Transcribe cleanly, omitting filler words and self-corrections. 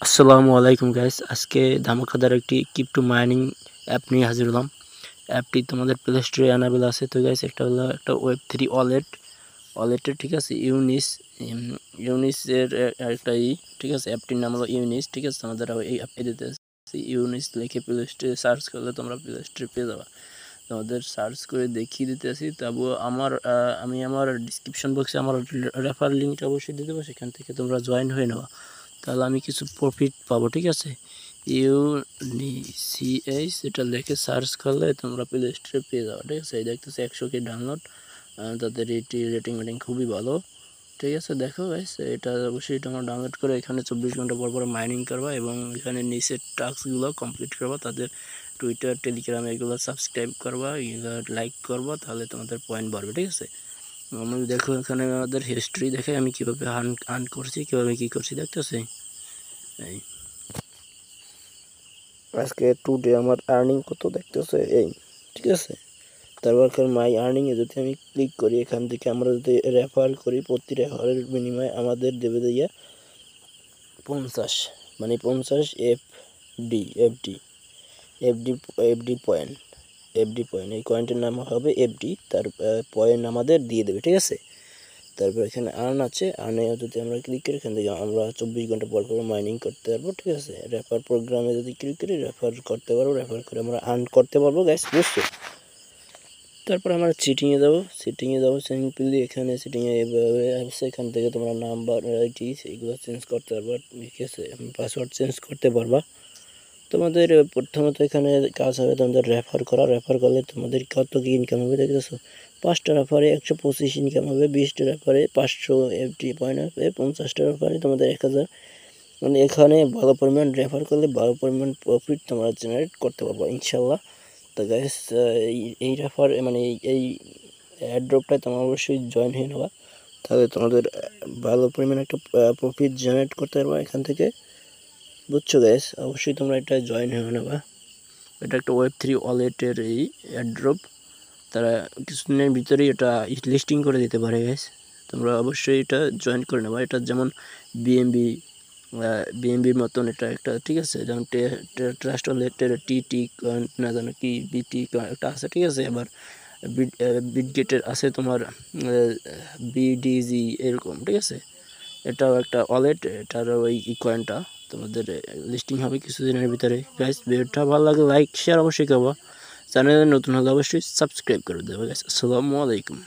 আসসালামু আলাইকুম গাইস। আজকে ধামাকাদার একটি ক্রিপ্টো মাইনিং অ্যাপ নিয়ে হাজির হলাম। অ্যাপটি তোমাদের প্লে স্টোরে অ্যানাবেল আছে। তো গাইস একটা হলো একটা ওয়েব3 ওয়ালেটের ঠিক আছে ইউনিসের একটা ঠিক আছে। অ্যাপটির নাম হলো ইউনিস। ঠিক আছে, তোমাদের এই অ্যাপটি দিতে ইউনিস লিখে প্লে স্টোরে সার্চ করলে তোমরা প্লে স্টোরে পেয়ে যাবে। তোমাদের সার্চ করে দেখিয়ে দিতেছি। তবুও আমি আমার ডিসক্রিপশন বক্সে আমার রেফার লিঙ্কটা অবশ্যই দিয়ে দেবো, সেখান থেকে তোমরা জয়েন হয়ে নেওয়া, তাহলে আমি কিছু প্রফিট পাবো। ঠিক আছে, ইউনিসিএইচ এটা লিখে সার্চ করলে তোমরা প্লে স্টোরে পেয়ে যাও। ঠিক আছে, এই দেখতেছি 100K ডাউনলোড, তাদের রেটিং খুবই ভালো। ঠিক আছে, দেখো গাইস, এটা অবশ্যই তোমরা ডাউনলোড করে এখানে 24 ঘন্টা পর পর মাইনিং করবা এবং এখানে নিচের টাস্কগুলো কমপ্লিট করবা। তাদের টুইটার, টেলিগ্রাম এগুলো সাবস্ক্রাইব করবা, এগুলো লাইক করবা, তাহলে তোমাদের পয়েন্ট বাড়বে। ঠিক আছে, আমি দেখো এখানে আমাদের হিস্ট্রি দেখে আমি কীভাবে আর্ন করছি, কীভাবে কী করছি দেখতেছি। এই আজকে টুডে আমার আর্নিং কত দেখতেছে এই। ঠিক আছে, তারপর মাই আর্নিংয়ে যদি আমি ক্লিক করি, এখান থেকে আমরা যদি রেফার করি, প্রতি রেফারের বিনিময়ে আমাদের দেবে দিয়া 50, মানে 50 FD FD FD FD point. এই কয়েনটির নাম হবে এফডি, তার পয়েন্ট আমাদের দিয়ে দেবে। ঠিক আছে, তারপর এখানে আর্ন আছে, আর্নে যদি আমরা ক্লিক করি, এখান থেকে আমরা 24 ঘন্টা পর পর মাইনিং করতে পারবো। ঠিক আছে, রেফার প্রোগ্রামে যদি ক্লিক করি, রেফার করতে পারবো, রেফার করে আমরা আর্ন করতে পারবো গাইস, বুঝছো। তারপর আমরা সিটিংয়ে যাবো সিম্পলি। এখানে সিটিংয়ে এভাবে আসছে, এখান থেকে তোমরা নাম্বার আইডি এগুলো চেঞ্জ করতে পারবা। ঠিক আছে, পাসওয়ার্ড চেঞ্জ করতে পারবা। তোমাদের প্রথমত এখানে কাজ হবে তোমাদের রেফার করা। রেফার করলে তোমাদের কত কি ইনকাম হবে দেখতেছো। 5টা রেফারে 125 ইনকাম হবে, 20টা রেফারে 500 এফডি পয়েন্ট হবে, 50টা রেফারে তোমাদের 1000। মানে এখানে ভালো পরিমাণ রেফার করলে ভালো পরিমাণ প্রফিট তোমরা জেনারেট করতে পারবো ইনশাল্লাহ। তো গাইস, এই রেফার মানে এই অ্যাড্রপটায় তোমরা অবশ্যই জয়েন হয়ে নেবা, তাহলে তোমাদের ভালো পরিমাণ একটা প্রফিট জেনারেট করতে পারবা এখান থেকে, বুঝছো গাইস। অবশ্যই তোমরা এটা জয়েন হয়ে নেবা। এটা একটা ওয়েব3 ওয়ালেটের এই অ্যাড্রপ, তারা কিছুদিনের ভিতরেই এটা লিস্টিং করে দিতে পারে গাইস। তোমরা অবশ্যই এটা জয়েন করে নেবা। এটা যেমন বিএমবির মতন এটা একটা, ঠিক আছে, যেমন ট্রাস্ট ওয়ালেটের টিটি না জানো কি বিটি একটা আছে। ঠিক আছে, আবার বিটগেটের আছে তোমার বিডিজি এরকম। ঠিক আছে, এটাও একটা ওয়ালেট, এটার ওই কয়েনটা তোমাদের লিস্টিং হবে কিছুদিনের ভিতরে। গাইস, ভিডিওটা ভালো লাগে লাইক শেয়ার অবশ্যই করবো, চ্যানেলে নতুন হলে অবশ্যই সাবস্ক্রাইব করে দেবো গাইস। আসসালামু আলাইকুম।